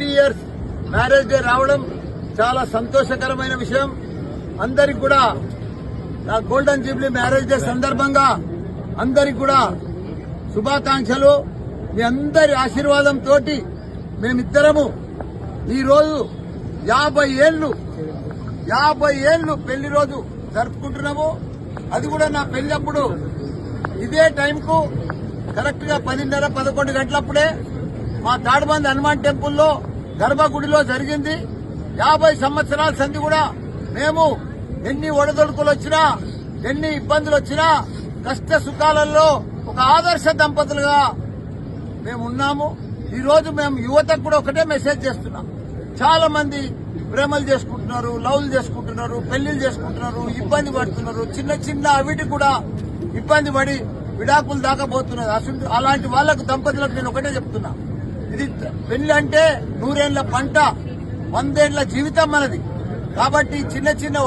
50 years marriage day రావడం చాలా సంతోషకరమైన విషయం. అందరికి కూడా నా గోల్డెన్ జూబ్లీ మ్యారేజ్ డే సందర్భంగా అందరికి కూడా శుభాకాంక్షలు. మీ అందరి ఆశీర్వాదంతో మేమిద్దరము ఈరోజు 50 ఏళ్లు పెళ్లి రోజు జరుపుకుంటున్నాము. అది కూడా నా పెళ్లి అప్పుడు ఇదే టైంకు కరెక్ట్ గా 10:30-11 గంటలప్పుడే మా తాడుబంది హనుమాన్ టెంపుల్లో గర్భగుడిలో జరిగింది. 50 సంవత్సరాల సంధి కూడా మేము ఎన్ని ఒడదొడుకులు వచ్చినా ఎన్ని ఇబ్బందులు వచ్చినా కష్ట సుఖాలలో ఒక ఆదర్శ దంపతులుగా మేము ఉన్నాము. ఈ రోజు మేము యువతకు కూడా ఒకటే మెసేజ్ చేస్తున్నాం. చాలా మంది ప్రేమలు చేసుకుంటున్నారు, లవ్లు చేసుకుంటున్నారు, పెళ్లిళ్ళు చేసుకుంటున్నారు, ఇబ్బంది పడుతున్నారు. చిన్న చిన్న అవిటి కూడా ఇబ్బంది పడి విడాకులు దాకా పోతున్నారు. అలాంటి వాళ్లకు దంపతులకు నేను ఒకటే చెప్తున్నా, ఇది పెళ్లి అంటే 100 ఏళ్ల పంట, 100 ఏళ్ల జీవితం మనది. కాబట్టి చిన్న చిన్న